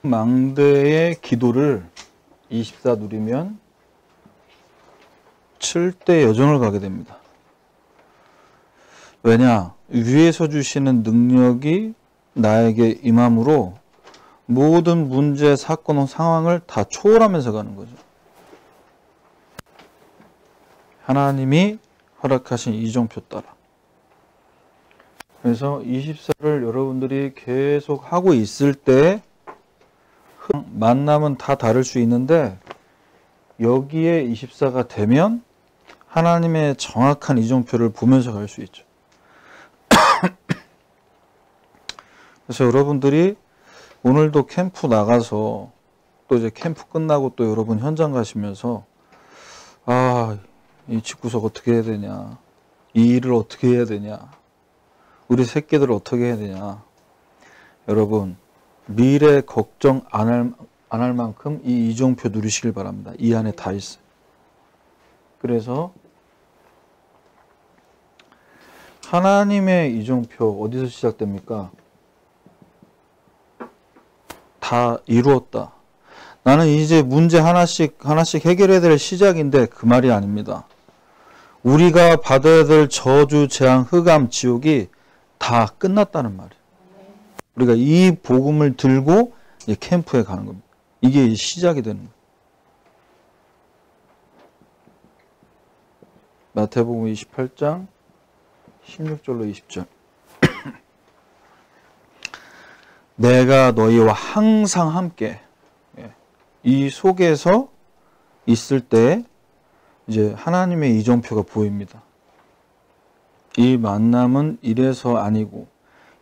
망대의 기도를 24 누리면 7대 여정을 가게 됩니다. 왜냐? 위에서 주시는 능력이 나에게 임함으로 모든 문제, 사건, 상황을 다 초월하면서 가는 거죠. 하나님이 허락하신 이정표 따라. 그래서 24를 여러분들이 계속 하고 있을 때 만남은 다 다를 수 있는데 여기에 24가 되면 하나님의 정확한 이정표를 보면서 갈 수 있죠. 그래서 여러분들이 오늘도 캠프 나가서 또 이제 캠프 끝나고 또 여러분 현장 가시면서 이 집구석 어떻게 해야 되냐, 이 일을 어떻게 해야 되냐, 우리 새끼들을 어떻게 해야 되냐. 여러분 미래 걱정 안 할 만큼 이 이정표 누리시길 바랍니다. 이 안에 다 있어요. 그래서 하나님의 이정표 어디서 시작됩니까? 다 이루었다. 나는 이제 문제 하나씩 해결해야 될 시작인데 그 말이 아닙니다. 우리가 받아야 될 저주, 재앙, 흑암, 지옥이 다 끝났다는 말이에요. 우리가 이 복음을 들고 이제 캠프에 가는 겁니다. 이게 시작이 되는 거예요. 마태복음 28장 16절로 20절. 내가 너희와 항상 함께. 이 속에서 있을 때 이제 하나님의 이정표가 보입니다. 이 만남은 이래서 아니고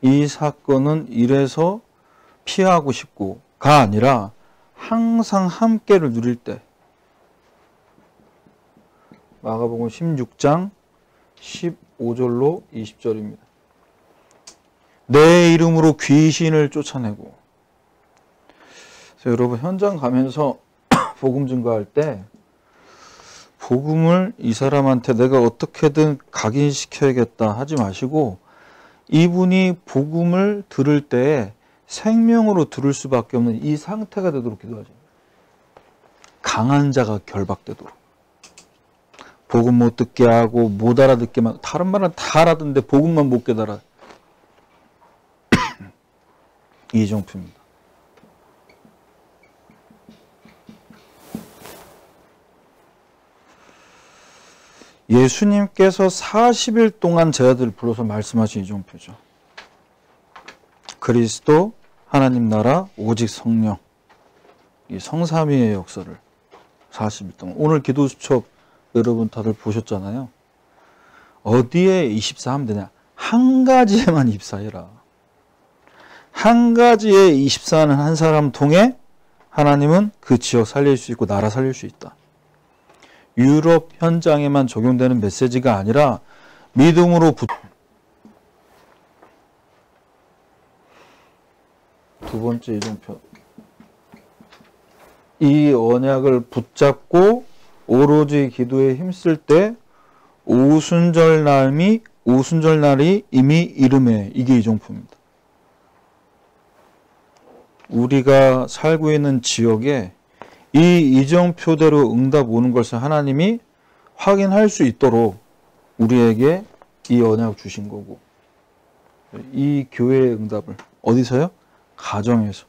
이 사건은 이래서 피하고 싶고가 아니라 항상 함께를 누릴 때. 마가복음 16장 15절로 20절입니다. 내 이름으로 귀신을 쫓아내고. 그래서 여러분 현장 가면서 복음 증거할 때 복음을 이 사람한테 내가 어떻게든 각인시켜야겠다 하지 마시고 이분이 복음을 들을 때 생명으로 들을 수밖에 없는 이 상태가 되도록 기도하죠. 강한 자가 결박되도록. 복음 못 듣게 하고 못 알아듣게만, 다른 말은 다 알아듣는데 복음만 못 깨달아. 이정표입니다. 예수님께서 40일 동안 제자들을 불러서 말씀하신 이정표죠. 그리스도, 하나님 나라, 오직 성령. 이 성삼위의 역사를 40일 동안. 오늘 기도 수첩 여러분 다들 보셨잖아요. 어디에 24 하면 되냐? 한 가지에만 입사해라. 한 가지에 24하는 한 사람 통해 하나님은 그 지역 살릴 수 있고 나라 살릴 수 있다. 유럽 현장에만 적용되는 메시지가 아니라 믿음으로 두 번째 이정표. 이 언약을 붙잡고 오로지 기도에 힘쓸 때 오순절날이 이미 이름에. 이게 이정표입니다. 우리가 살고 있는 지역에 이 이정표대로 응답 오는 것을 하나님이 확인할 수 있도록 우리에게 이 언약 주신 거고, 이 교회의 응답을 어디서요? 가정에서.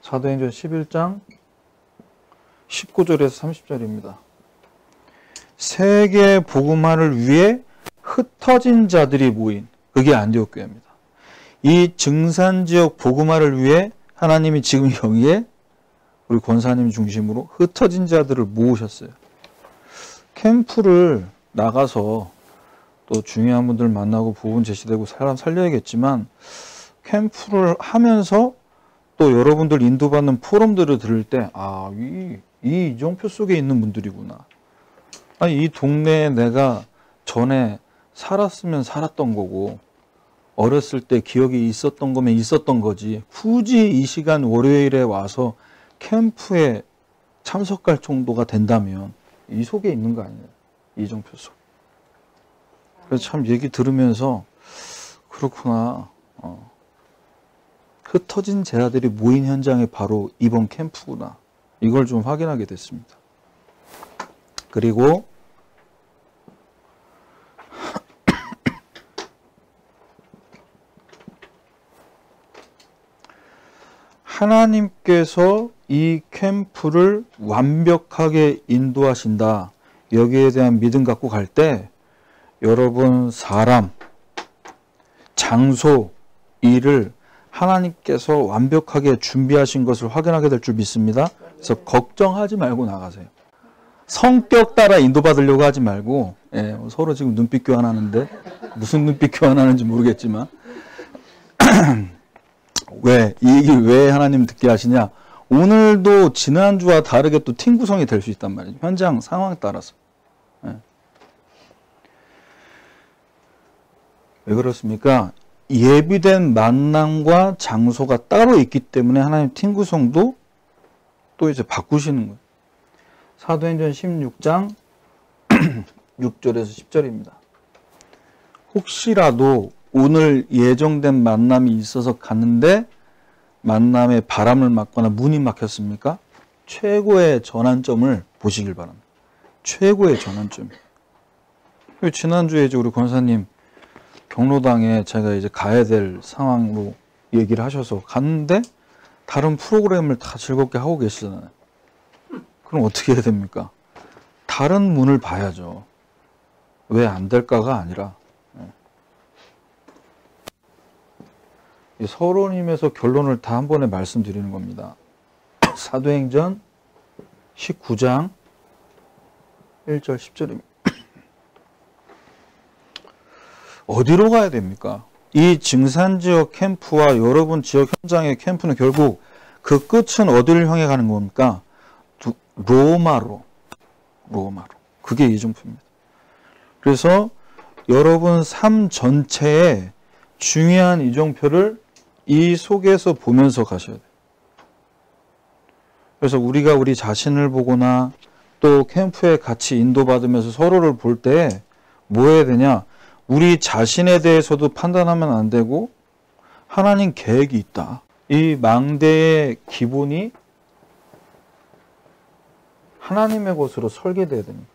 사도행전 11장 19절에서 30절입니다. 세계 복음화를 위해 흩어진 자들이 모인, 그게 안디옥 교회입니다. 이 증산지역 복음화를 위해 하나님이 지금 여기에 우리 권사님 중심으로 흩어진 자들을 모으셨어요. 캠프를 나가서 또 중요한 분들 만나고 부분 제시되고 사람 살려야겠지만 캠프를 하면서 또 여러분들 인도받는 포럼들을 들을 때 이 이정표 속에 있는 분들이구나. 이 동네에 내가 전에 살았으면 살았던 거고 어렸을 때 기억이 있었던 거면 있었던 거지. 굳이 이 시간 월요일에 와서 캠프에 참석할 정도가 된다면 이 속에 있는 거 아니에요? 이정표 속. 그래서 참 얘기 들으면서 그렇구나. 흩어진 제자들이 모인 현장이 바로 이번 캠프구나. 이걸 좀 확인하게 됐습니다. 그리고 하나님께서 이 캠프를 완벽하게 인도하신다. 여기에 대한 믿음 갖고 갈 때 여러분 사람, 장소, 일을 하나님께서 완벽하게 준비하신 것을 확인하게 될 줄 믿습니다. 그래서 걱정하지 말고 나가세요. 성격 따라 인도받으려고 하지 말고, 서로 지금 눈빛 교환하는데 무슨 눈빛 교환하는지 모르겠지만 왜? 이 얘기를 왜 하나님 듣게 하시냐? 오늘도 지난주와 다르게 또 팀 구성이 될 수 있단 말이죠. 현장 상황에 따라서. 왜 그렇습니까? 예비된 만남과 장소가 따로 있기 때문에 하나님 팀 구성도 또 이제 바꾸시는 거예요. 사도행전 16장 6절에서 10절입니다. 혹시라도 오늘 예정된 만남이 있어서 갔는데 만남에 바람을 맞거나 문이 막혔습니까? 최고의 전환점을 보시길 바랍니다. 최고의 전환점. 지난주에 이제 우리 권사님 경로당에 제가 이제 가야 될 상황으로 얘기를 하셔서 갔는데 다른 프로그램을 다 즐겁게 하고 계시잖아요. 그럼 어떻게 해야 됩니까? 다른 문을 봐야죠. 왜 안 될까가 아니라 서론임에서 결론을 다 한 번에 말씀드리는 겁니다. 사도행전 19장 1절 10절입니다. 어디로 가야 됩니까? 이 증산지역 캠프와 여러분 지역 현장의 캠프는 결국 그 끝은 어디를 향해 가는 겁니까? 로마로. 그게 이정표입니다. 그래서 여러분 삶 전체에 중요한 이정표를 이 속에서 보면서 가셔야 돼요. 그래서 우리가 우리 자신을 보거나 또 캠프에 같이 인도받으면서 서로를 볼 때 뭐 해야 되냐? 우리 자신에 대해서도 판단하면 안 되고 하나님 계획이 있다. 이 망대의 기본이 하나님의 것으로 설계돼야 됩니다.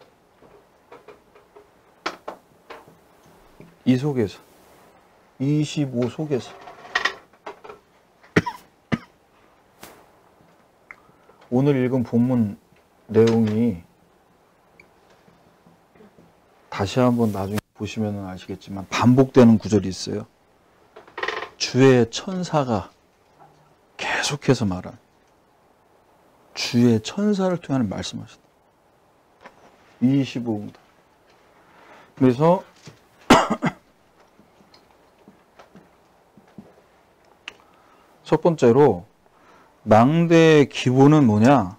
이 속에서 25 속에서 오늘 읽은 본문 내용이 다시 한번 나중에 보시면 아시겠지만 반복되는 구절이 있어요. 주의 천사가 계속해서 말한 주의 천사를 통해 말씀하셨다. 25입니다. 그래서 첫 번째로 망대의 기본은 뭐냐?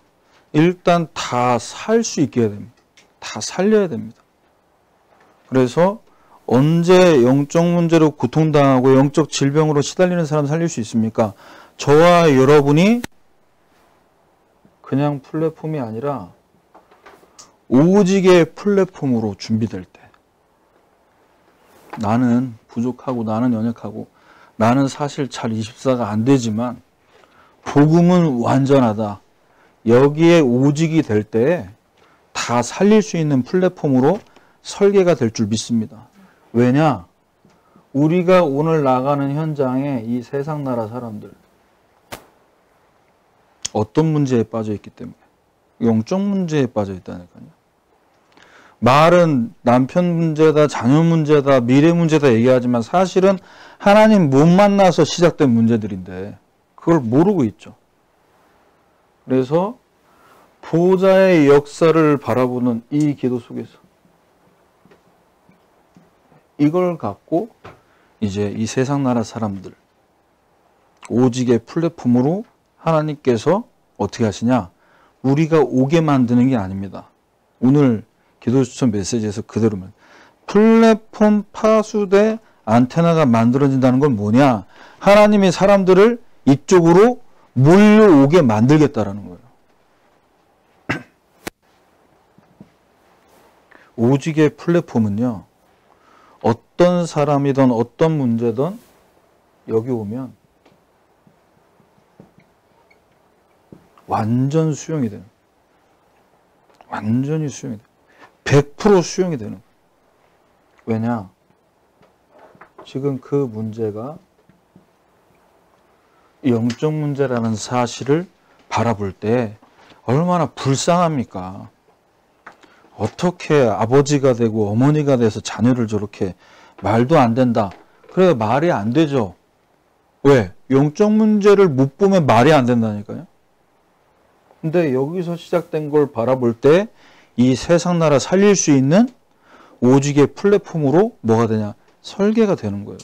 일단 다 살 수 있게 해야 됩니다. 다 살려야 됩니다. 그래서 언제 영적 문제로 고통당하고 영적 질병으로 시달리는 사람 살릴 수 있습니까? 저와 여러분이 그냥 플랫폼이 아니라 오직의 플랫폼으로 준비될 때 나는 부족하고 나는 연약하고 나는 사실 잘 24가 안 되지만 복음은 완전하다. 여기에 오직이 될 때 다 살릴 수 있는 플랫폼으로 설계가 될 줄 믿습니다. 왜냐? 우리가 오늘 나가는 현장에 이 세상 나라 사람들 어떤 문제에 빠져 있기 때문에 영적 문제에 빠져 있다니까요. 말은 남편 문제다, 자녀 문제다, 미래 문제다 얘기하지만 사실은 하나님 못 만나서 시작된 문제들인데 그걸 모르고 있죠. 그래서 보호자의 역사를 바라보는 이 기도 속에서 이걸 갖고 이제 이 세상 나라 사람들 오직의 플랫폼으로 하나님께서 어떻게 하시냐? 우리가 오게 만드는 게 아닙니다. 오늘 기도 추천 메시지에서 그대로면 플랫폼 파수대 안테나가 만들어진다는 건 뭐냐? 하나님이 사람들을 이쪽으로 몰려오게 만들겠다라는 거예요. 오직의 플랫폼은요, 어떤 사람이든 어떤 문제든 여기 오면 완전 수용이 되는, 완전히 수용이 되는, 100% 수용이 되는. 왜냐? 지금 그 문제가 영적 문제라는 사실을 바라볼 때 얼마나 불쌍합니까? 어떻게 아버지가 되고 어머니가 돼서 자녀를 저렇게 말도 안 된다. 그래, 말이 안 되죠. 왜? 영적 문제를 못 보면 말이 안 된다니까요. 근데 여기서 시작된 걸 바라볼 때 이 세상 나라 살릴 수 있는 오직의 플랫폼으로 뭐가 되냐? 설계가 되는 거예요.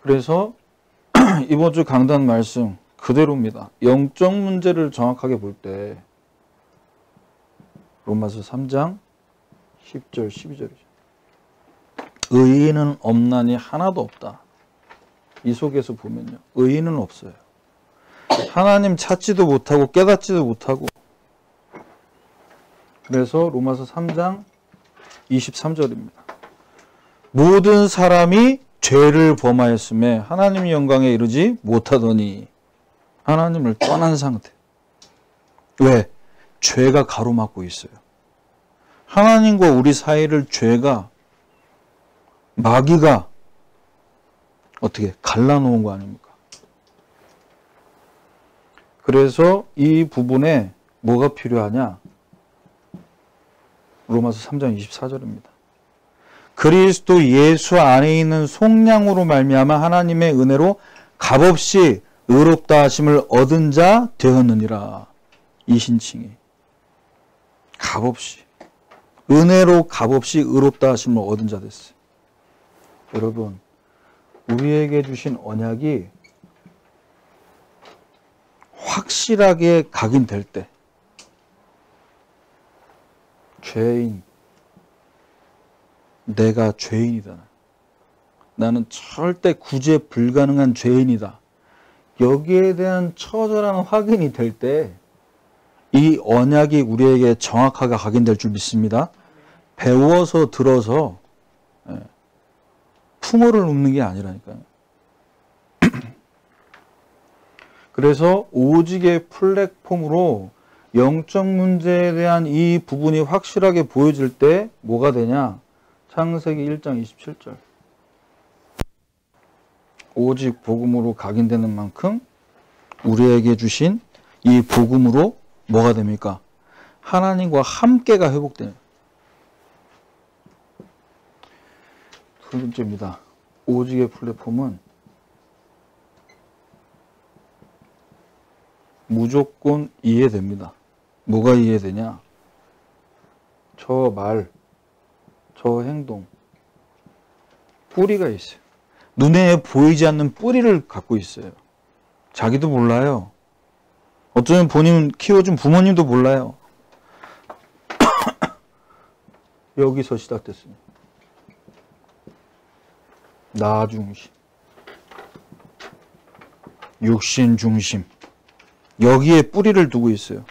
그래서 이번 주 강단 말씀 그대로입니다. 영적 문제를 정확하게 볼 때 로마서 3장 10절 12절이죠. 의인은 없나니 하나도 없다. 이 속에서 보면요. 의인은 없어요. 하나님 찾지도 못하고 깨닫지도 못하고. 그래서 로마서 3장 23절입니다. 모든 사람이 죄를 범하였음에 하나님 영광에 이르지 못하더니 하나님을 떠난 상태. 왜? 죄가 가로막고 있어요. 하나님과 우리 사이를 죄가, 마귀가 어떻게 갈라놓은 거 아닙니까? 그래서 이 부분에 뭐가 필요하냐? 로마서 3장 24절입니다. 그리스도 예수 안에 있는 속량으로 말미암아 하나님의 은혜로 값없이 의롭다 하심을 얻은 자 되었느니라. 이 신칭이 값없이, 은혜로 값없이 의롭다 하심을 얻은 자 됐어요. 여러분, 우리에게 주신 언약이 확실하게 각인될 때, 죄인, 내가 죄인이다. 나는 절대 구제 불가능한 죄인이다. 여기에 대한 처절한 확인이 될 때 이 언약이 우리에게 정확하게 각인될 줄 믿습니다. 배워서 들어서 풍어를 읊는 게 아니라니까요. 그래서 오직의 플랫폼으로 영적 문제에 대한 이 부분이 확실하게 보여질 때 뭐가 되냐? 창세기 1장 27절. 오직 복음으로 각인되는 만큼 우리에게 주신 이 복음으로 뭐가 됩니까? 하나님과 함께가 회복되는. 두 번째입니다. 오직의 플랫폼은 무조건 이해됩니다. 뭐가 이해되냐? 저 말, 저 행동, 뿌리가 있어요. 눈에 보이지 않는 뿌리를 갖고 있어요. 자기도 몰라요. 어쩌면 본인 키워준 부모님도 몰라요. 여기서 시작됐습니다. 나 중심, 육신 중심, 여기에 뿌리를 두고 있어요.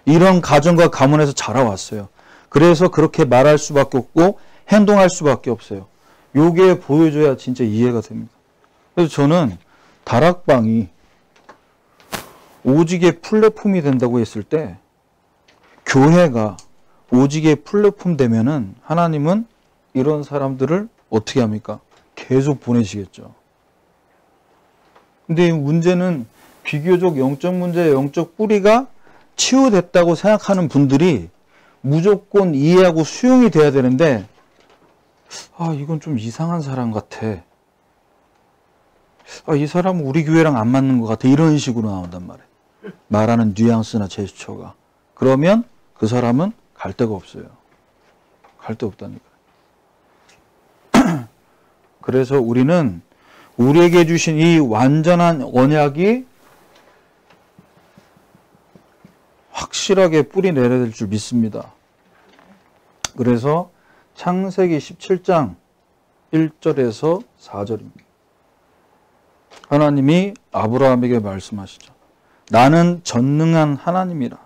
이런 가정과 가문에서 자라왔어요. 그래서 그렇게 말할 수밖에 없고 행동할 수밖에 없어요. 요게 보여줘야 진짜 이해가 됩니다. 그래서 저는 다락방이 오직의 플랫폼이 된다고 했을 때, 교회가 오직의 플랫폼 되면은 하나님은 이런 사람들을 어떻게 합니까? 계속 보내시겠죠. 근데 이 문제는 비교적 영적 문제, 영적 뿌리가 치유됐다고 생각하는 분들이 무조건 이해하고 수용이 돼야 되는데, 아, 이건 좀 이상한 사람 같아. 아, 이 사람은 우리 교회랑 안 맞는 것 같아. 이런 식으로 나온단 말이에요. 말하는 뉘앙스나 제스처가. 그러면 그 사람은 갈 데가 없어요. 갈 데 없다니까. 그래서 우리는 우리에게 주신 이 완전한 언약이 확실하게 뿌리 내려야 될 줄 믿습니다. 그래서 창세기 17장 1절에서 4절입니다. 하나님이 아브라함에게 말씀하시죠. 나는 전능한 하나님이라.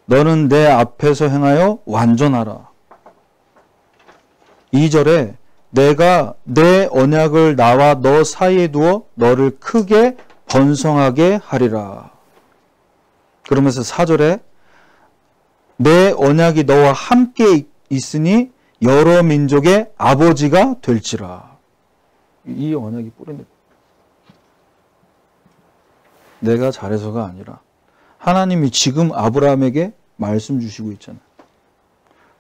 너는 내 앞에서 행하여 완전하라. 2절에 내가 내 언약을 나와 너 사이에 두어 너를 크게 번성하게 하리라. 그러면서 4절에 내 언약이 너와 함께 있으니 여러 민족의 아버지가 될지라. 이 언약이 뿌리는 내가 잘해서가 아니라 하나님이 지금 아브라함에게 말씀 주시고 있잖아요.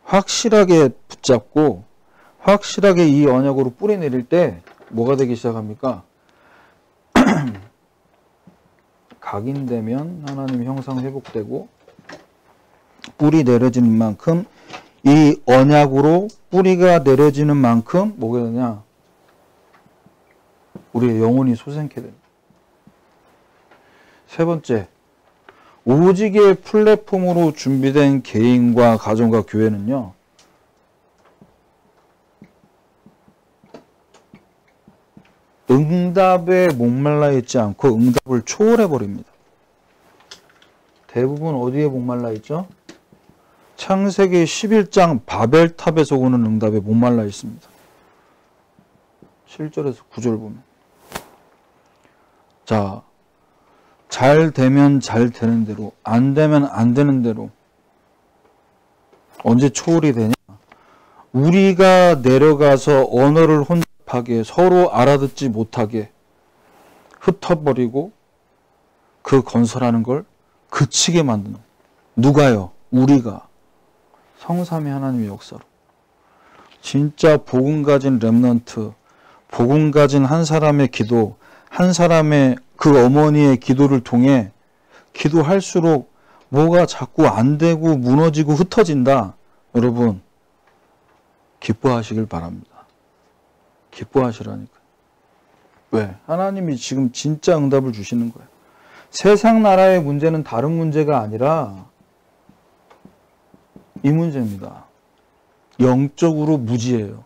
확실하게 붙잡고 확실하게 이 언약으로 뿌리 내릴 때 뭐가 되기 시작합니까? 각인되면 하나님 형상 회복되고 뿌리 내려지는 만큼 이 언약으로 뿌리가 내려지는 만큼 뭐가 되냐? 우리의 영혼이 솟게 됩니다. 세 번째, 오직의 플랫폼으로 준비된 개인과 가정과 교회는요. 응답에 목말라 있지 않고 응답을 초월해 버립니다. 대부분 어디에 목말라 있죠? 창세기 11장 바벨탑에서 오는 응답에 목말라 있습니다. 7절에서 9절 보면. 자, 잘 되면 잘 되는 대로, 안 되면 안 되는 대로. 언제 초월이 되냐? 우리가 내려가서 언어를 혼잡하게 서로 알아듣지 못하게 흩어버리고 그 건설하는 걸 그치게 만드는. 누가요? 우리가. 성삼위 하나님의 역사로. 진짜 복음 가진 렘넌트, 복음 가진 한 사람의 기도, 한 사람의 그 어머니의 기도를 통해 기도할수록 뭐가 자꾸 안 되고 무너지고 흩어진다. 여러분, 기뻐하시길 바랍니다. 기뻐하시라니까. 왜? 하나님이 지금 진짜 응답을 주시는 거예요. 세상 나라의 문제는 다른 문제가 아니라 이 문제입니다. 영적으로 무지해요.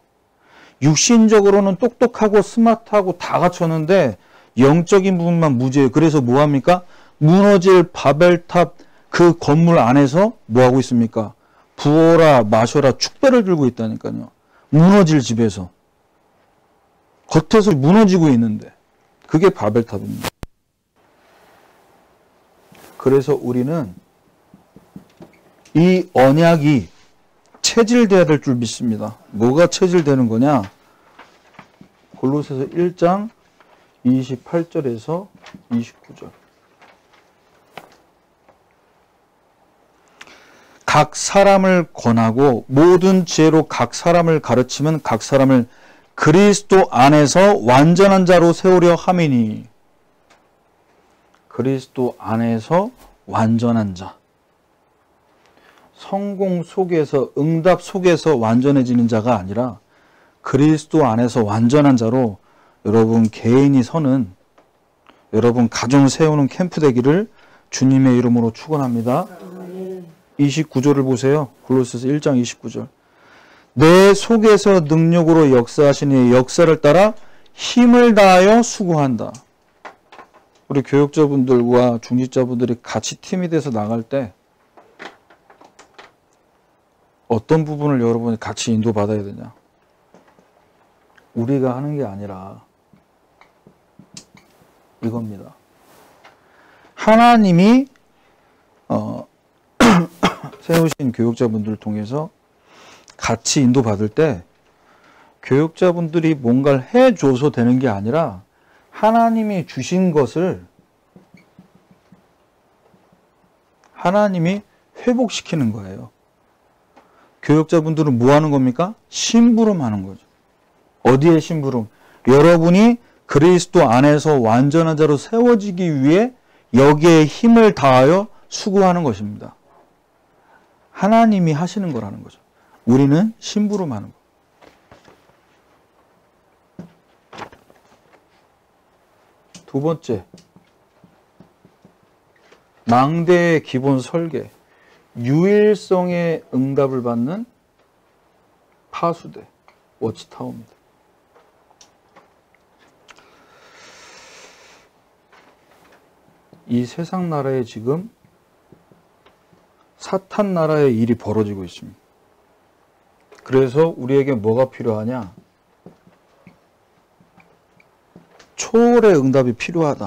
육신적으로는 똑똑하고 스마트하고 다 갖췄는데 영적인 부분만 무지해요. 그래서 뭐합니까? 무너질 바벨탑 그 건물 안에서 뭐하고 있습니까? 부어라 마셔라 축배를 들고 있다니까요. 무너질 집에서. 겉에서 무너지고 있는데 그게 바벨탑입니다. 그래서 우리는 이 언약이 체질돼야 될 줄 믿습니다. 뭐가 체질되는 거냐? 골로새서 1장 28절에서 29절. 각 사람을 권하고 모든 지혜로 각 사람을 가르치면 각 사람을 그리스도 안에서 완전한 자로 세우려 함이니. 그리스도 안에서 완전한 자. 성공 속에서 응답 속에서 완전해지는 자가 아니라 그리스도 안에서 완전한 자로 여러분 개인이 서는, 여러분 가정 세우는 캠프 되기를 주님의 이름으로 축원합니다. 29절을 보세요. 골로새서 1장 29절. 내 속에서 능력으로 역사하시니 역사를 따라 힘을 다하여 수고한다. 우리 교육자분들과 중직자분들이 같이 팀이 돼서 나갈 때 어떤 부분을 여러분이 같이 인도받아야 되냐? 우리가 하는 게 아니라 이겁니다. 하나님이 세우신 교육자분들을 통해서 같이 인도받을 때 교육자분들이 뭔가를 해줘서 되는 게 아니라 하나님이 주신 것을 하나님이 회복시키는 거예요. 교육자분들은 뭐 하는 겁니까? 심부름 하는 거죠. 어디에 심부름? 여러분이 그리스도 안에서 완전한 자로 세워지기 위해 여기에 힘을 다하여 수고하는 것입니다. 하나님이 하시는 거라는 거죠. 우리는 심부름 하는 거. 두 번째, 망대의 기본 설계. 유일성의 응답을 받는 파수대, 워치타워입니다. 이 세상 나라에 지금 사탄 나라의 일이 벌어지고 있습니다. 그래서 우리에게 뭐가 필요하냐? 초월의 응답이 필요하다.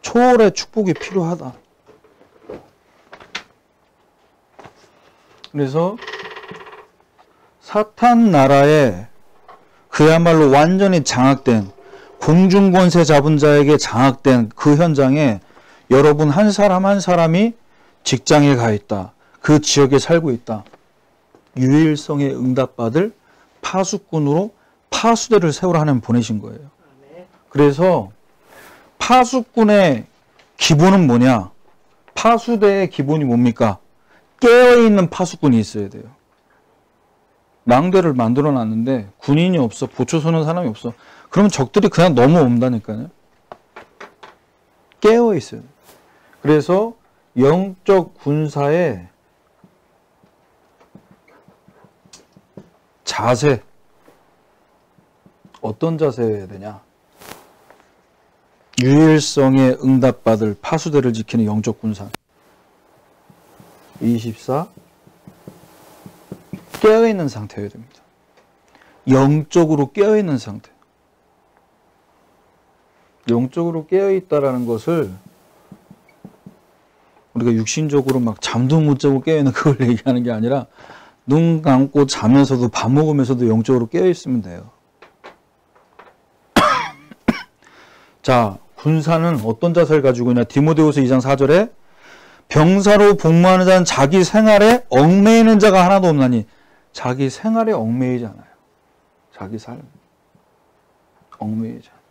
초월의 축복이 필요하다. 그래서 사탄 나라에 그야말로 완전히 장악된, 공중권세 잡은 자에게 장악된 그 현장에 여러분 한 사람 한 사람이 직장에 가 있다. 그 지역에 살고 있다. 유일성에 응답받을 파수꾼으로 파수대를 세우라 하나님 보내신 거예요. 그래서 파수꾼의 기본은 뭐냐? 파수대의 기본이 뭡니까? 깨어있는 파수꾼이 있어야 돼요. 망대를 만들어 놨는데 군인이 없어. 보초 서는 사람이 없어. 그러면 적들이 그냥 넘어온다니까요. 깨어 있어요. 그래서 영적 군사의 자세, 어떤 자세여야 되냐? 유일성에 응답받을 파수대를 지키는 영적 군사. 24. 깨어있는 상태여야 됩니다. 영적으로 깨어있는 상태. 영적으로 깨어있다라는 것을 우리가 육신적으로 막 잠도 못 자고 깨어있는 그걸 얘기하는 게 아니라 눈 감고 자면서도 밥 먹으면서도 영적으로 깨어있으면 돼요. 자, 군사는 어떤 자세를 가지고 있냐? 디모데후서 2장 4절에 병사로 복무하는 자는 자기 생활에 얽매이는 자가 하나도 없나니. 자기 생활에 얽매이지 않아요. 자기 삶. 얽매이지 않아요.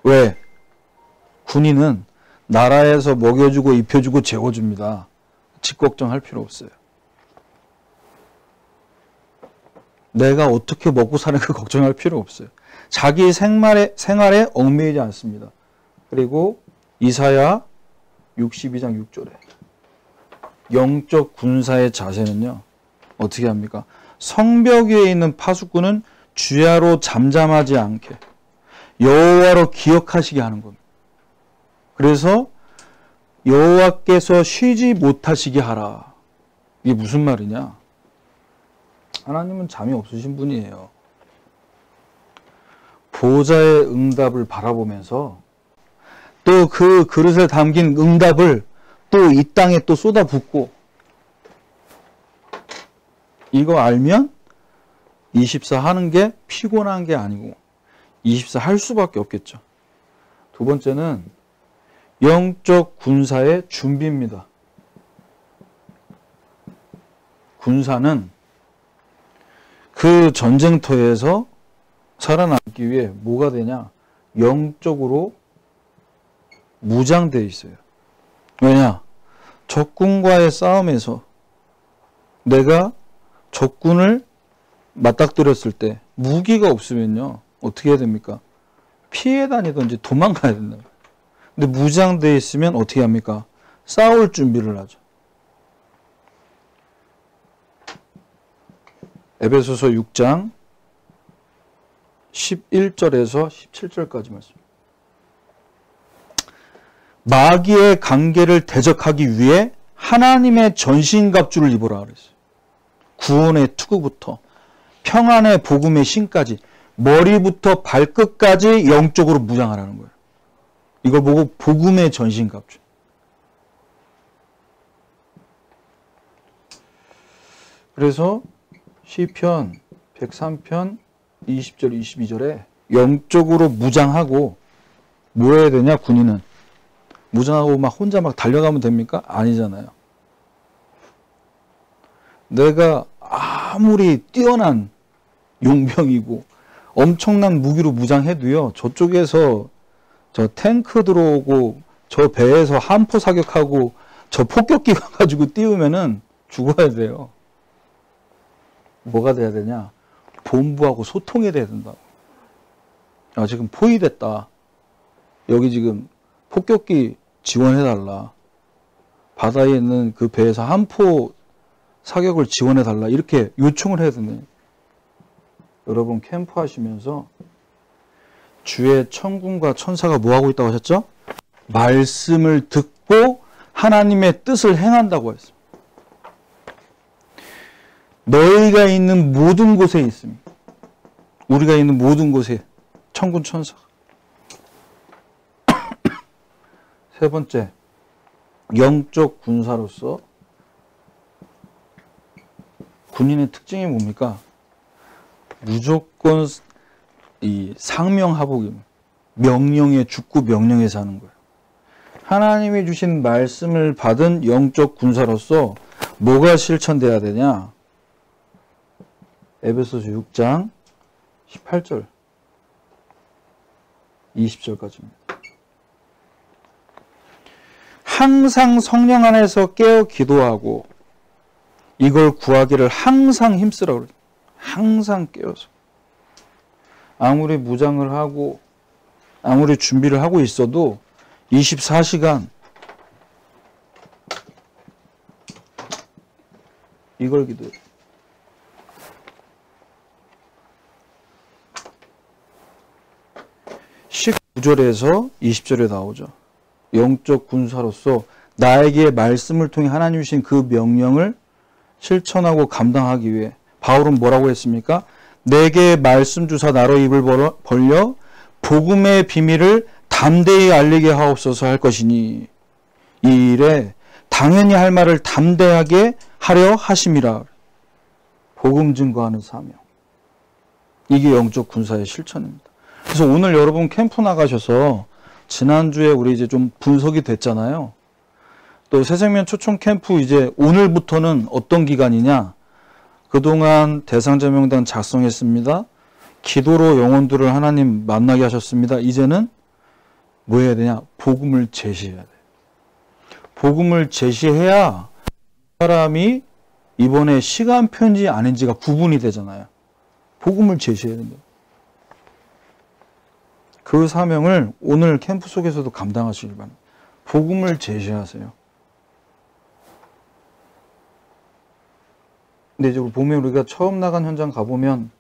왜? 군인은 나라에서 먹여주고 입혀주고 재워줍니다. 집 걱정할 필요 없어요. 내가 어떻게 먹고 사는 그 걱정할 필요 없어요. 자기 생활에 얽매이지 않습니다. 그리고 이사야 62장 6절에 영적 군사의 자세는요. 어떻게 합니까? 성벽 위에 있는 파수꾼은 주야로 잠잠하지 않게 여호와로 기억하시게 하는 겁니다. 그래서 여호와께서 쉬지 못하시게 하라. 이게 무슨 말이냐? 하나님은 잠이 없으신 분이에요. 보좌의 응답을 바라보면서 또 그 그릇에 담긴 응답을 또 이 땅에 또 쏟아붓고, 이거 알면 24 하는 게 피곤한 게 아니고 24 할 수밖에 없겠죠. 두 번째는 영적 군사의 준비입니다. 군사는 그 전쟁터에서 살아남기 위해 뭐가 되냐? 영적으로 무장되어 있어요. 왜냐? 적군과의 싸움에서 내가 적군을 맞닥뜨렸을 때 무기가 없으면요. 어떻게 해야 됩니까? 피해 다니든지 도망가야 된다. 근데 무장되어 있으면 어떻게 합니까? 싸울 준비를 하죠. 에베소서 6장 11절에서 17절까지 말씀. 마귀의 관계를 대적하기 위해 하나님의 전신갑주를 입으라 그랬어요. 구원의 투구부터 평안의 복음의 신까지 머리부터 발끝까지 영적으로 무장하라는 거예요. 이걸 보고 복음의 전신갑주. 그래서 시편 103편 20절 22절에 영적으로 무장하고 뭐 해야 되냐? 군인은 무장하고 막 혼자 막 달려가면 됩니까? 아니잖아요. 내가 아무리 뛰어난 용병이고 엄청난 무기로 무장해도요, 저쪽에서 저 탱크 들어오고 저 배에서 함포 사격하고 저 폭격기 가지고 띄우면은 죽어야 돼요. 뭐가 돼야 되냐? 본부하고 소통이 돼야 된다고. 아, 지금 포위됐다. 여기 지금 폭격기 지원해달라. 바다에 있는 그 배에서 함포 사격을 지원해달라. 이렇게 요청을 해야 되네. 여러분 캠프 하시면서 주의 천군과 천사가 뭐하고 있다고 하셨죠? 말씀을 듣고 하나님의 뜻을 행한다고 했습니다. 너희가 있는 모든 곳에 있습니다. 우리가 있는 모든 곳에 천군 천사. 세 번째, 영적 군사로서 군인의 특징이 뭡니까? 무조건 이 상명하복입니다. 명령에 죽고 명령에 사는 거예요. 하나님이 주신 말씀을 받은 영적 군사로서 뭐가 실천돼야 되냐? 에베소서 6장 18절 20절까지입니다. 항상 성령 안에서 깨어 기도하고 이걸 구하기를 항상 힘쓰라고 그래요. 항상 깨어서. 아무리 무장을 하고 아무리 준비를 하고 있어도 24시간 이걸 기도해요. 19절에서 20절에 나오죠. 영적 군사로서 나에게 말씀을 통해 하나님 주신 그 명령을 실천하고 감당하기 위해 바울은 뭐라고 했습니까? 내게 말씀 주사 나로 입을 벌려 복음의 비밀을 담대히 알리게 하옵소서 할 것이니 이 일에 당연히 할 말을 담대하게 하려 하심이라. 복음 증거하는 사명. 이게 영적 군사의 실천입니다. 그래서 오늘 여러분 캠프 나가셔서 지난주에 우리 이제 좀 분석이 됐잖아요. 또 새생명 초청 캠프 이제 오늘부터는 어떤 기간이냐? 그동안 대상자 명단 작성했습니다. 기도로 영혼들을 하나님 만나게 하셨습니다. 이제는 뭐 해야 되냐? 복음을 제시해야 돼. 복음을 제시해야 사람이 이번에 시간표인지 아닌지가 구분이 되잖아요. 복음을 제시해야 된다. 그 사명을 오늘 캠프 속에서도 감당하시길 바랍니다. 복음을 제시하세요. 근데 이제 보면 우리가 처음 나간 현장 가보면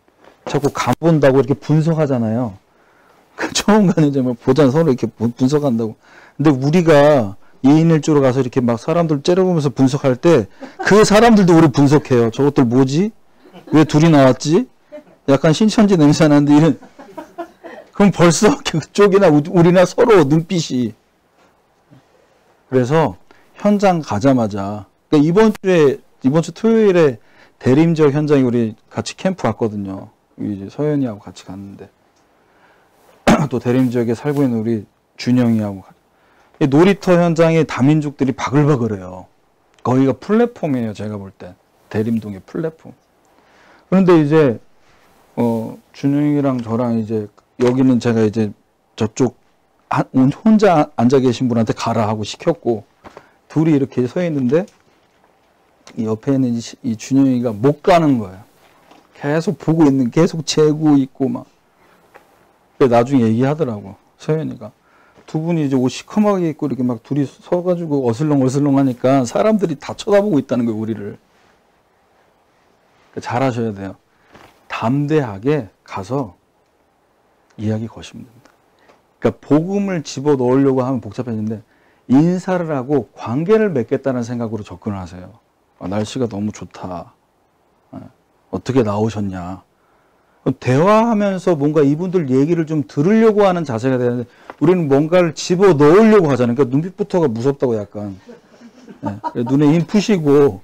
자꾸 가본다고 이렇게 분석하잖아요. 처음 가는 현장을 보잖아. 서로 이렇게 분석한다고. 근데 우리가 2인 1조로 가서 이렇게 막 사람들 째려보면서 분석할 때 그 사람들도 우리 분석해요. 저것들 뭐지? 왜 둘이 나왔지? 약간 신천지 냄새 나는데 이런. 그럼 벌써 그쪽이나 우리나 서로 눈빛이. 그래서 현장 가자마자 그러니까 이번 주 토요일에 대림지역 현장에 우리 같이 캠프 왔거든요. 이제 서현이하고 같이 갔는데 또 대림지역에 살고 있는 우리 준영이하고 놀이터 현장에 다민족들이 바글바글해요. 거기가 플랫폼이에요. 제가 볼 때 대림동의 플랫폼. 그런데 이제 준영이랑 저랑 이제 여기는 제가 이제 저쪽 혼자 앉아 계신 분한테 가라 하고 시켰고 둘이 이렇게 서 있는데 이 옆에 있는 이 준영이가 못 가는 거예요. 계속 보고 있는, 계속 재고 있고 막. 나중에 얘기하더라고 서현이가. 두 분이 이제 옷 시커멓게 입고 이렇게 막 둘이 서가지고 어슬렁어슬렁 하니까 사람들이 다 쳐다보고 있다는 거예요, 우리를. 잘하셔야 돼요. 담대하게 가서 이야기 거시면 됩니다. 그러니까 복음을 집어 넣으려고 하면 복잡해지는데 인사를 하고 관계를 맺겠다는 생각으로 접근을 하세요. 날씨가 너무 좋다. 어떻게 나오셨냐. 대화하면서 뭔가 이분들 얘기를 좀 들으려고 하는 자세가 되는데 우리는 뭔가를 집어 넣으려고 하잖아요. 그러니까 눈빛부터가 무섭다고 약간. 눈에 힘 푸시고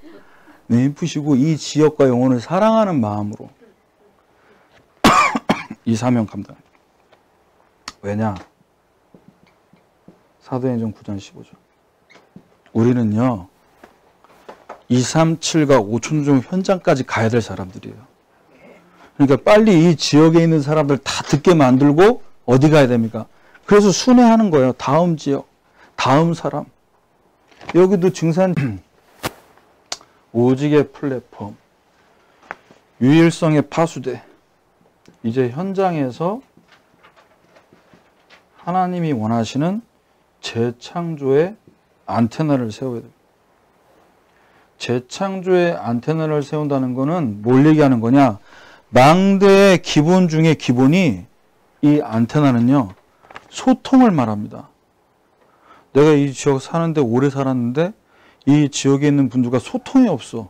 이 지역과 영혼을 사랑하는 마음으로 이 사명 감당. 왜냐? 사도행전 9장 15절. 우리는요, 237과 5천 현장까지 가야 될 사람들이에요. 그러니까 빨리 이 지역에 있는 사람들 다 듣게 만들고 어디 가야 됩니까? 그래서 순회하는 거예요. 다음 지역, 다음 사람. 여기도 증산 오직의 플랫폼, 유일성의 파수대. 이제 현장에서 하나님이 원하시는 재창조의 안테나를 세워야 됩니다. 재창조의 안테나를 세운다는 거는 뭘 얘기하는 거냐? 망대의 기본 중에 기본이 이 안테나는요, 소통을 말합니다. 내가 이 지역 사는데 오래 살았는데 이 지역에 있는 분들과 소통이 없어.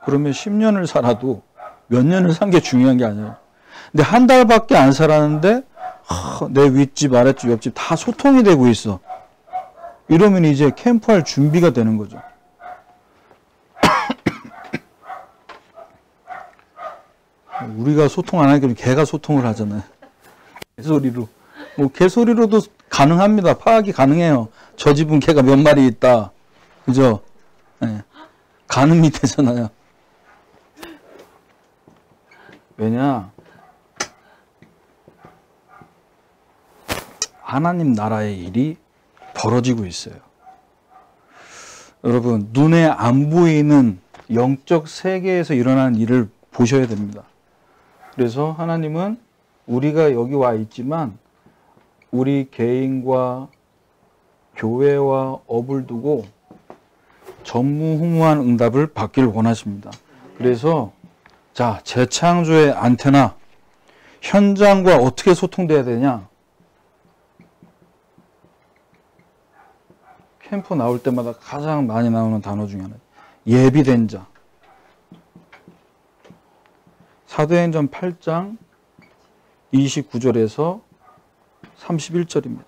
그러면 10년을 살아도 몇 년을 산 게 중요한 게 아니에요. 근데 한 달밖에 안 살았는데 내 윗집, 아랫집, 옆집 다 소통이 되고 있어. 이러면 이제 캠프할 준비가 되는 거죠. 우리가 소통 안 하기로 개가 소통을 하잖아요. 개소리로. 뭐 개소리로도 가능합니다. 파악이 가능해요. 저 집은 개가 몇 마리 있다. 그죠? 네. 가늠이 되잖아요. 왜냐? 하나님 나라의 일이 벌어지고 있어요. 여러분, 눈에 안 보이는 영적 세계에서 일어나는 일을 보셔야 됩니다. 그래서 하나님은 우리가 여기 와 있지만 우리 개인과 교회와 업을 두고 전무후무한 응답을 받기를 원하십니다. 그래서 자, 재창조의 안테나, 현장과 어떻게 소통돼야 되냐? 캠프 나올 때마다 가장 많이 나오는 단어 중에 하나, 예비된 자. 사도행전 8장 29절에서 31절입니다.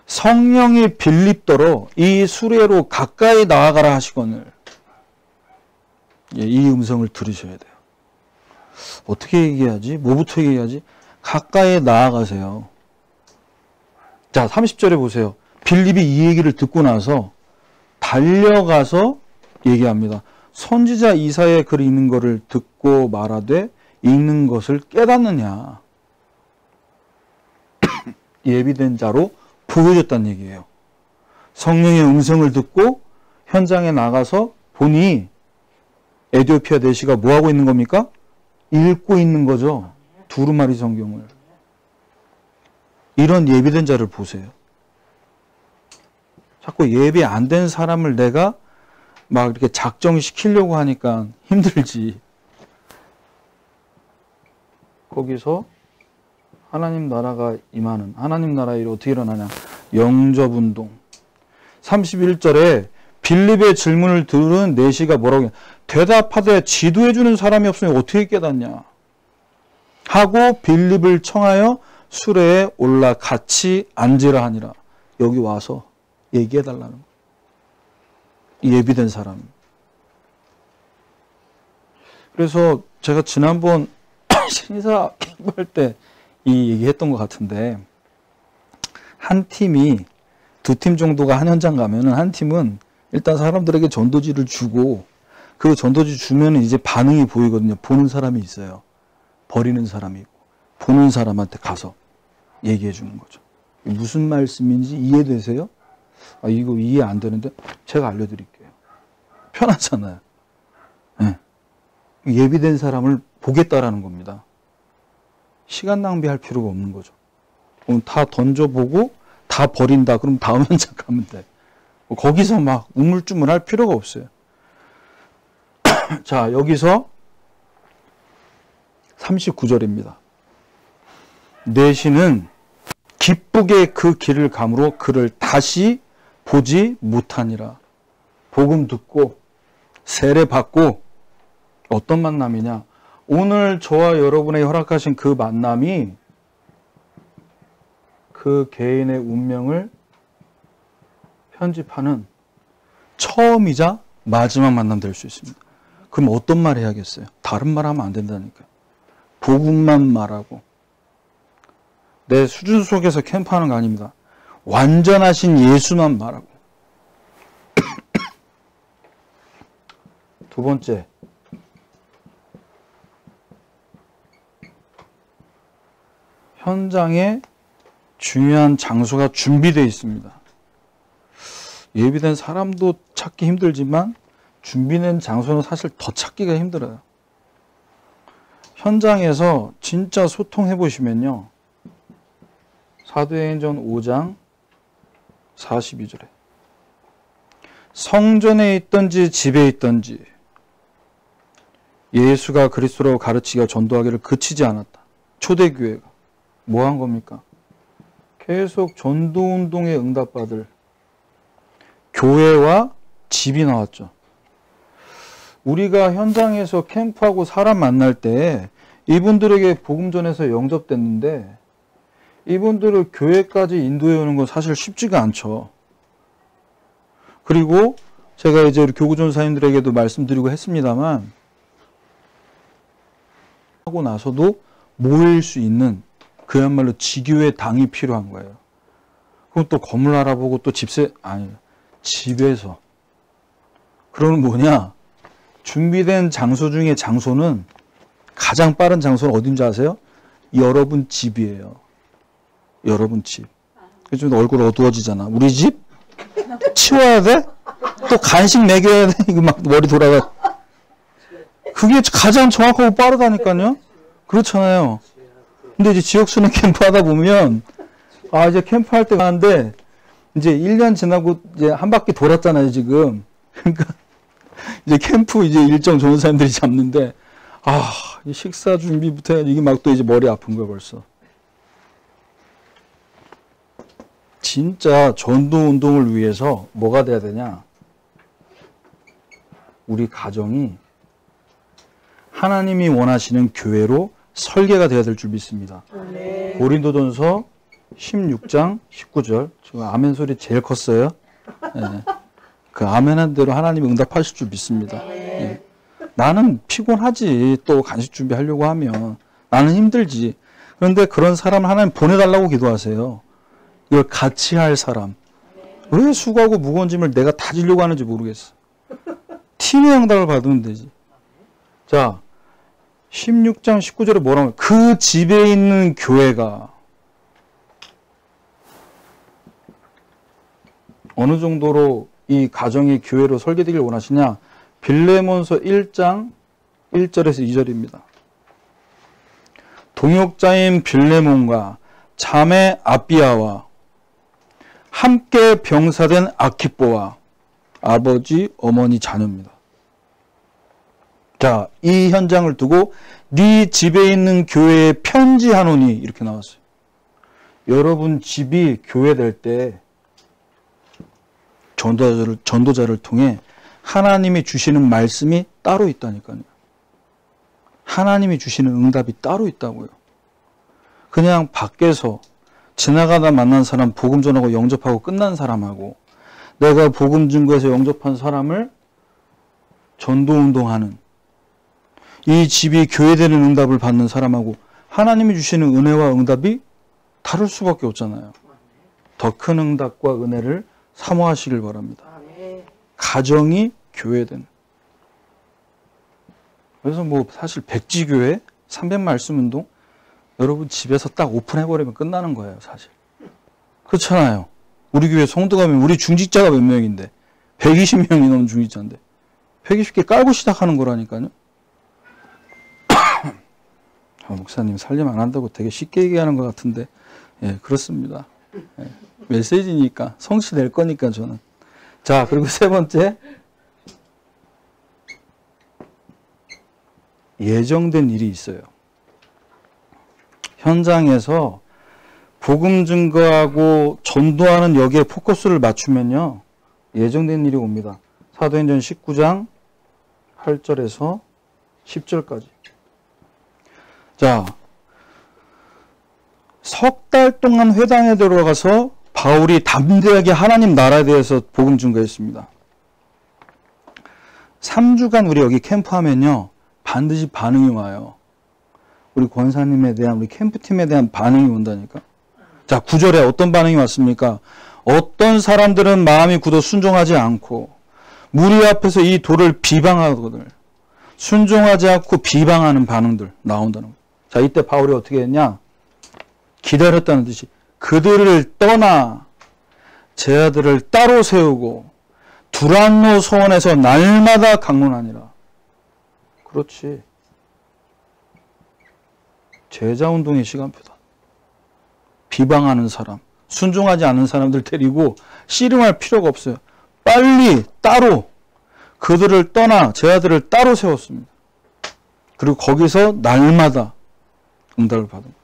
성령이 빌립더러 이 수레로 가까이 나아가라 하시거늘. 이 음성을 들으셔야 돼요. 어떻게 얘기하지? 뭐부터 얘기하지? 가까이 나아가세요. 자, 30절에 보세요. 빌립이 이 얘기를 듣고 나서 달려가서 얘기합니다. 선지자 이사야의 글 읽는 것을 듣고 말하되 읽는 것을 깨닫느냐. 예비된 자로 보여줬다는 얘기예요. 성령의 음성을 듣고 현장에 나가서 보니 에티오피아 내시가 뭐하고 있는 겁니까? 읽고 있는 거죠. 두루마리 성경을. 이런 예비된 자를 보세요. 자꾸 예비 안 된 사람을 내가 막 이렇게 작정시키려고 하니까 힘들지. 거기서 하나님 나라가 임하는, 하나님 나라의 일이 어떻게 일어나냐. 영접운동. 31절에 빌립의 질문을 들은 내시가 뭐라고 해요? 대답하되 지도해주는 사람이 없으면 어떻게 깨닫냐. 하고 빌립을 청하여 수레에 올라 같이 앉으라 하니라. 여기 와서 얘기해달라는 거예요. 예비된 사람. 그래서 제가 지난번 신사 캠프할 때 이 얘기했던 것 같은데, 한 팀이 두 팀 정도가 한 현장 가면은 한 팀은 일단 사람들에게 전도지를 주고 그 전도지 주면은 이제 반응이 보이거든요. 보는 사람이 있어요. 버리는 사람이 있고 보는 사람한테 가서 얘기해 주는 거죠. 무슨 말씀인지 이해되세요? 아, 이거 이해 안 되는데 제가 알려드릴게요. 편하잖아요. 네. 예비된 사람을 보겠다라는 겁니다. 시간 낭비할 필요가 없는 거죠. 그럼 다 던져보고 다 버린다. 그럼 다음 현장 가면 돼. 거기서 막 우물쭈물할 필요가 없어요. 자, 여기서 39절입니다. 내시는 기쁘게 그 길을 감으로 그를 다시 보지 못하니라. 복음 듣고 세례 받고 어떤 만남이냐. 오늘 저와 여러분의 허락하신 그 만남이 그 개인의 운명을 편집하는 처음이자 마지막 만남 될 수 있습니다. 그럼 어떤 말 해야겠어요? 다른 말 하면 안 된다니까요. 복음만 말하고. 내 수준 속에서 캠프하는 거 아닙니다. 완전하신 예수만 말하고. 두 번째, 현장에 중요한 장소가 준비되어 있습니다. 예비된 사람도 찾기 힘들지만 준비된 장소는 사실 더 찾기가 힘들어요. 현장에서 진짜 소통해 보시면요. 사도행전 5장 42절에 성전에 있든지 집에 있든지 예수가 그리스도라고 가르치기가 전도하기를 그치지 않았다. 초대교회가 뭐 한 겁니까? 계속 전도운동에 응답받을 교회와 집이 나왔죠. 우리가 현장에서 캠프하고 사람 만날 때 이분들에게 복음 전해서 영접됐는데 이분들을 교회까지 인도해 오는 건 사실 쉽지가 않죠. 그리고 제가 이제 우리 교구 전사님들에게도 말씀드리고 했습니다만 하고 나서도 모일 수 있는 그야말로 지교의 당이 필요한 거예요. 그럼 또 건물 알아보고 또 집에서. 그러면 뭐냐? 준비된 장소 중에 장소는 가장 빠른 장소는 어딘지 아세요? 여러분 집이에요. 여러분 집. 그래서 얼굴 어두워지잖아. 우리 집? 치워야 돼? 또 간식 먹여야 돼? 이거 막 머리 돌아가. 그게 가장 정확하고 빠르다니까요? 그렇잖아요. 근데 이제 지역순회 캠프 하다 보면, 이제 캠프 할 때 가는데, 이제 1년 지나고 이제 한 바퀴 돌았잖아요, 지금. 그러니까, 이제 캠프 이제 일정 좋은 사람들이 잡는데, 이 식사 준비부터 해야지. 이게 막 또 이제 머리 아픈 거야, 벌써. 진짜 전도 운동을 위해서 뭐가 돼야 되냐? 우리 가정이 하나님이 원하시는 교회로 설계가 되어야 될 줄 믿습니다. 네. 고린도전서 16장 19절. 지금 아멘 소리 제일 컸어요. 네. 그 아멘한 대로 하나님이 응답하실 줄 믿습니다. 네. 나는 피곤하지. 또 간식 준비하려고 하면. 나는 힘들지. 그런데 그런 사람을 하나님 보내달라고 기도하세요. 이걸 같이 할 사람. 왜 수고하고 무거운 짐을 내가 다 지려고 하는지 모르겠어. 팀의 응답을 받으면 되지. 자, 16장 19절에 뭐라고 해요? 그 집에 있는 교회가 어느 정도로 이 가정이 교회로 설계되길 원하시냐? 빌레몬서 1장 1절에서 2절입니다. 동역자인 빌레몬과 자매 아비아와 함께 병사된 아키뽀와 아버지, 어머니, 자녀입니다. 자, 이 현장을 두고 네 집에 있는 교회에 편지하노니 이렇게 나왔어요. 여러분 집이 교회 될 때 전도자를 통해 하나님이 주시는 말씀이 따로 있다니까요. 하나님이 주시는 응답이 따로 있다고요. 그냥 밖에서 지나가다 만난 사람 복음 전하고 영접하고 끝난 사람하고 내가 복음 증거에서 영접한 사람을 전도운동하는 이 집이 교회되는 응답을 받는 사람하고 하나님이 주시는 은혜와 응답이 다를 수밖에 없잖아요. 더 큰 응답과 은혜를 사모하시길 바랍니다. 가정이 교회되는. 그래서 뭐 사실 백지교회 300말씀 운동 여러분 집에서 딱 오픈해버리면 끝나는 거예요, 사실. 그렇잖아요. 우리 교회 성도가 우리 중직자가 몇 명인데 120명이 넘는 중직자인데 120개 깔고 시작하는 거라니까요. 목사님 살림 안 한다고 되게 쉽게 얘기하는 것 같은데 예, 그렇습니다. 예, 메시지니까 성취될 거니까 저는. 자, 그리고 세 번째 예정된 일이 있어요. 현장에서 복음 증거하고 전도하는 여기에 포커스를 맞추면요. 예정된 일이 옵니다. 사도행전 19장 8절에서 10절까지. 자, 석 달 동안 회당에 들어가서 바울이 담대하게 하나님 나라에 대해서 복음 증거했습니다. 3주간 우리 여기 캠프하면요. 반드시 반응이 와요. 우리 권사님에 대한, 우리 캠프팀에 대한 반응이 온다니까. 자, 9절에 어떤 반응이 왔습니까? 어떤 사람들은 마음이 굳어 순종하지 않고 무리 앞에서 이 돌을 비방하거든. 순종하지 않고 비방하는 반응들 나온다는 거예요. 자, 이때 바울이 어떻게 했냐? 기다렸다는 듯이 그들을 떠나 제 아들을 따로 세우고 두란노 소원에서 날마다 강론하니라. 그렇지. 제자운동의 시간표다. 비방하는 사람, 순종하지 않는 사람들 데리고 씨름할 필요가 없어요. 빨리 따로 그들을 떠나 제 아들을 따로 세웠습니다. 그리고 거기서 날마다 응답을 받은 거예요.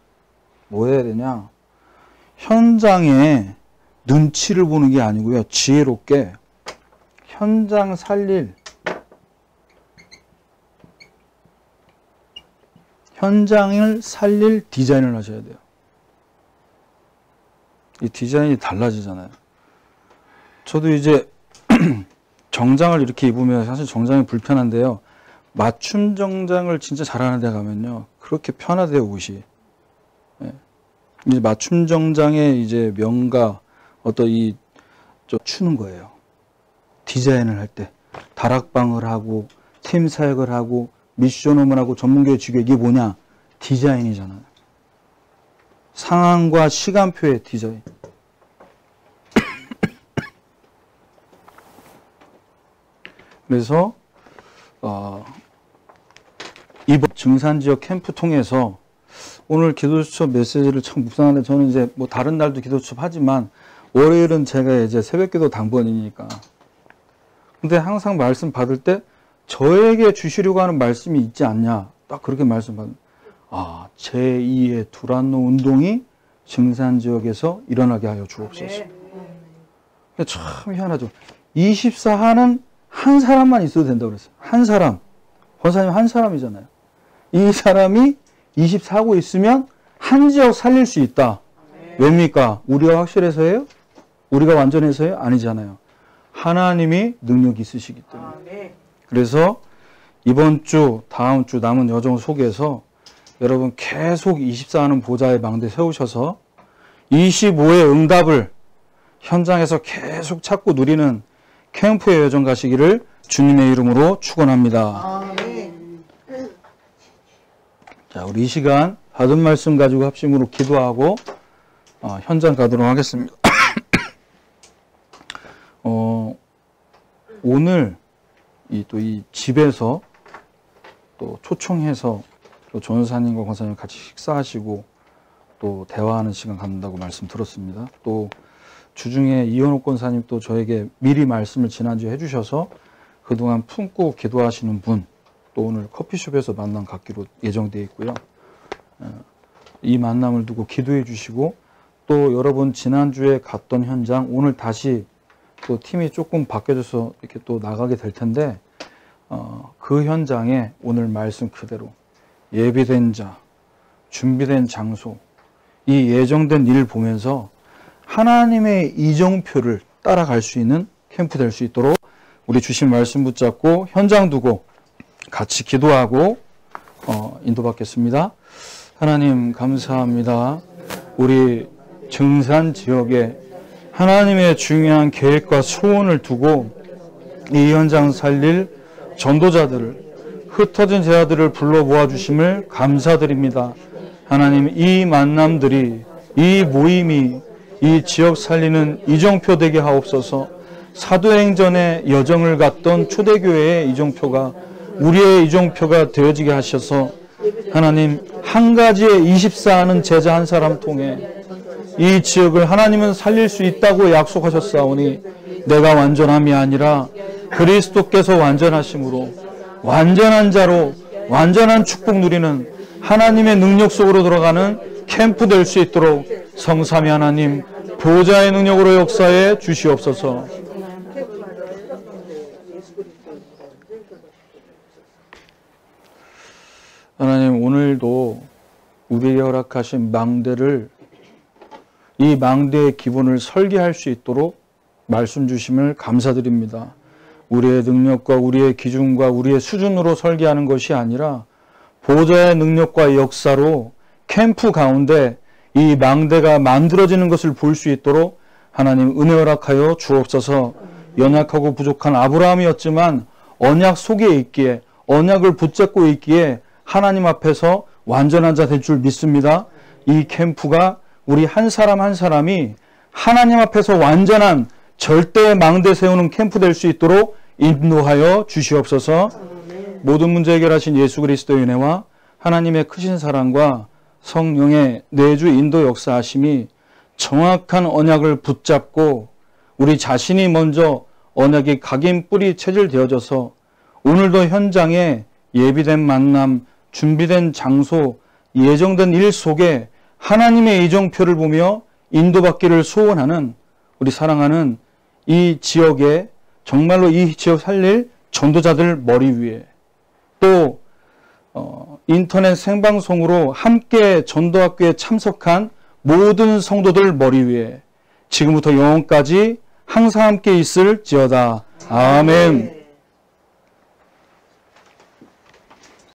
뭐 해야 되냐? 현장에 눈치를 보는 게 아니고요. 지혜롭게 현장 살릴 현장을 살릴 디자인을 하셔야 돼요. 이 디자인이 달라지잖아요. 저도 이제 정장을 이렇게 입으면 사실 정장이 불편한데요. 맞춤 정장을 진짜 잘하는 데 가면요. 그렇게 편하대요, 옷이. 예. 이제 맞춤 정장의 이제 명가, 어떤 좀 추는 거예요. 디자인을 할 때. 다락방을 하고, 팀 사역을 하고, 미션홈을 하고, 전문교회 지교 이게 뭐냐? 디자인이잖아요. 상황과 시간표의 디자인. 그래서 이번 증산지역 캠프 통해서 오늘 기도수첩 메시지를 참 묵상하는데 저는 이제 뭐 다른 날도 기도수첩 하지만 월요일은 제가 이제 새벽기도 당번이니까 근데 항상 말씀 받을 때 저에게 주시려고 하는 말씀이 있지 않냐 딱 그렇게 말씀 받는 제2의 두란노 운동이 증산지역에서 일어나게 하여 주옵소서. 참 희한하죠. 24하는 한 사람만 있어도 된다고 그랬어요. 한 사람. 권사님 한 사람이잖아요. 이 사람이 24하고 있으면 한 지역 살릴 수 있다. 왜입니까? 우리가 확실해서예요? 우리가 완전해서예요? 아니잖아요. 하나님이 능력이 있으시기 때문에. 그래서 이번 주, 다음 주 남은 여정 속에서 여러분 계속 24하는 보좌의 망대 세우셔서 25의 응답을 현장에서 계속 찾고 누리는 캠프의 여정 가시기를 주님의 이름으로 축원합니다. 자, 우리 이 시간 받은 말씀 가지고 합심으로 기도하고 현장 가도록 하겠습니다. 오늘 이 집에서 또 초청해서 또 전사님과 권사님 같이 식사하시고 또 대화하는 시간 갖는다고 말씀 들었습니다. 또 주중에 이현옥 권사님 또 저에게 미리 말씀을 지난주에 해주셔서 그동안 품고 기도하시는 분 또 오늘 커피숍에서 만남 갖기로 예정되어 있고요. 이 만남을 두고 기도해 주시고 또 여러분 지난주에 갔던 현장 오늘 다시 또 팀이 조금 바뀌어져서 이렇게 또 나가게 될 텐데 그 현장에 오늘 말씀 그대로 예비된 자, 준비된 장소 이 예정된 일을 보면서 하나님의 이정표를 따라갈 수 있는 캠프 될 수 있도록 우리 주신 말씀 붙잡고 현장 두고 같이 기도하고 인도받겠습니다. 하나님 감사합니다. 우리 증산 지역에 하나님의 중요한 계획과 소원을 두고 이 현장 살릴 전도자들을 흩어진 제자들을 불러 모아주심을 감사드립니다. 하나님 이 만남들이 이 모임이 이 지역 살리는 이정표 되게 하옵소서. 사도행전의 여정을 갔던 초대교회의 이정표가 우리의 이정표가 되어지게 하셔서 하나님 한 가지의 24하는 제자 한 사람 통해 이 지역을 하나님은 살릴 수 있다고 약속하셨사오니 내가 완전함이 아니라 그리스도께서 완전하심으로 완전한 자로 완전한 축복 누리는 하나님의 능력 속으로 들어가는 캠프 될 수 있도록 성삼위 하나님 보좌의 능력으로 역사해 주시옵소서. 하나님 오늘도 우리에게 허락하신 망대를 이 망대의 기본을 설계할 수 있도록 말씀 주심을 감사드립니다. 우리의 능력과 우리의 기준과 우리의 수준으로 설계하는 것이 아니라 보좌의 능력과 역사로 캠프 가운데 이 망대가 만들어지는 것을 볼 수 있도록 하나님 은혜 허락하여 주옵소서. 연약하고 부족한 아브라함이었지만 언약 속에 있기에 언약을 붙잡고 있기에 하나님 앞에서 완전한 자 될 줄 믿습니다. 이 캠프가 우리 한 사람 한 사람이 하나님 앞에서 완전한 절대의 망대 세우는 캠프 될 수 있도록 인도하여 주시옵소서. 모든 문제 해결하신 예수 그리스도의 은혜와 하나님의 크신 사랑과 성령의 내주 인도 역사하심이 정확한 언약을 붙잡고 우리 자신이 먼저 언약이 각인 뿌리 체질되어져서 오늘도 현장에 예비된 만남, 준비된 장소, 예정된 일 속에 하나님의 이정표를 보며 인도받기를 소원하는 우리 사랑하는 이 지역에 정말로 이 지역 살릴 전도자들 머리 위에 또 인터넷 생방송으로 함께 전도학교에 참석한 모든 성도들 머리 위에 지금부터 영원까지 항상 함께 있을지어다. 아멘.